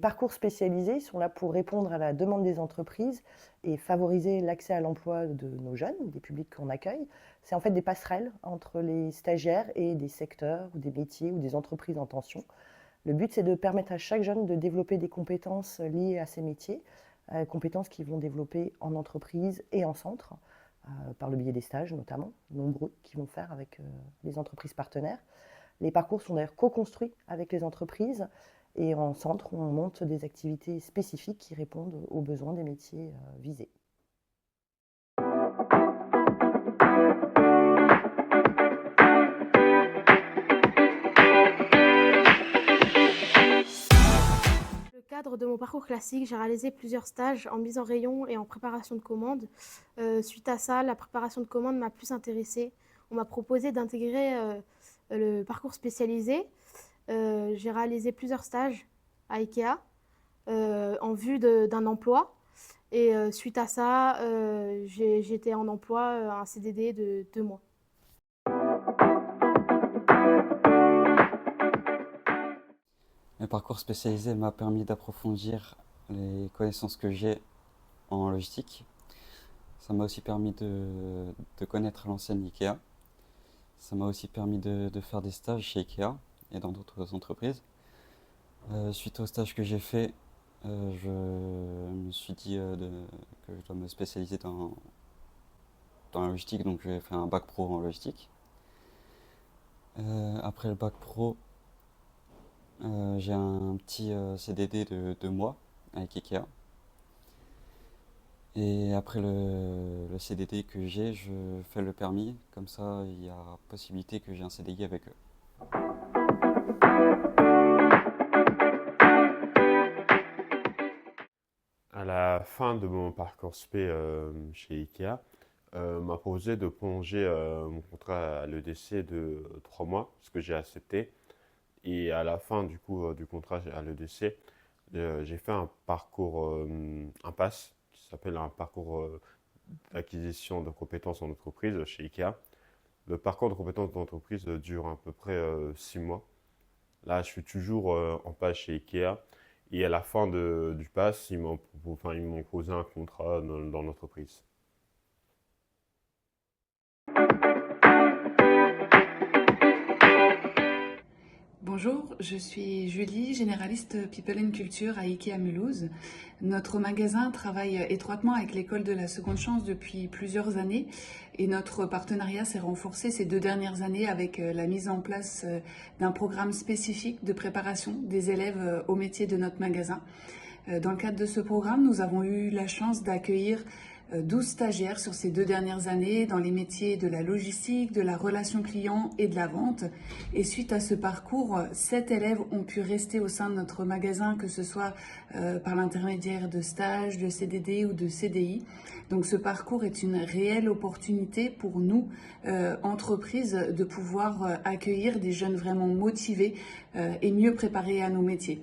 parcours spécialisés sont là pour répondre à la demande des entreprises et favoriser l'accès à l'emploi de nos jeunes, des publics qu'on accueille. C'est en fait des passerelles entre les stagiaires et des secteurs ou des métiers ou des entreprises en tension. Le but, c'est de permettre à chaque jeune de développer des compétences liées à ces métiers, compétences qu'ils vont développer en entreprise et en centre, par le biais des stages notamment, nombreux qu'ils vont faire avec les entreprises partenaires. Les parcours sont d'ailleurs co-construits avec les entreprises et en centre, on monte des activités spécifiques qui répondent aux besoins des métiers visés. Dans le cadre de mon parcours classique, j'ai réalisé plusieurs stages en mise en rayon et en préparation de commandes. Suite à ça, la préparation de commandes m'a plus intéressée. On m'a proposé d'intégrer le parcours spécialisé. J'ai réalisé plusieurs stages à Ikea en vue d'un emploi. Et suite à ça, j'étais en emploi, un CDD de 2 mois. Le parcours spécialisé m'a permis d'approfondir les connaissances que j'ai en logistique. Ça m'a aussi permis de connaître l'ancienne Ikea. Ça m'a aussi permis de faire des stages chez Ikea et dans d'autres entreprises. Suite au stage que j'ai fait, je me suis dit que je dois me spécialiser dans la logistique, donc j'ai fait un bac pro en logistique. Après le bac pro, j'ai un petit CDD de 2 mois avec Ikea. Et après le CDD que j'ai, je fais le permis. Comme ça, il y a possibilité que j'ai un CDI avec eux. À la fin de mon parcours spé chez Ikea, m'a proposé de prolonger mon contrat à l'EDC de 3 mois, ce que j'ai accepté. Et à la fin du contrat à l'EDC, j'ai fait un parcours, un PASS, qui s'appelle un parcours d'acquisition de compétences en entreprise chez Ikea. Le parcours de compétences d'entreprise dure à peu près 6 mois. Là, je suis toujours en PASS chez Ikea. Et à la fin du PASS, ils m'ont posé un contrat dans l'entreprise. Bonjour, je suis Julie, généraliste People and Culture à Ikea Mulhouse. Notre magasin travaille étroitement avec l'école de la seconde chance depuis plusieurs années et notre partenariat s'est renforcé ces 2 dernières années avec la mise en place d'un programme spécifique de préparation des élèves au métier de notre magasin. Dans le cadre de ce programme, nous avons eu la chance d'accueillir 12 stagiaires sur ces 2 dernières années dans les métiers de la logistique, de la relation client et de la vente. Et suite à ce parcours, 7 élèves ont pu rester au sein de notre magasin, que ce soit par l'intermédiaire de stages, de CDD ou de CDI. Donc ce parcours est une réelle opportunité pour nous, entreprises, de pouvoir accueillir des jeunes vraiment motivés et mieux préparés à nos métiers.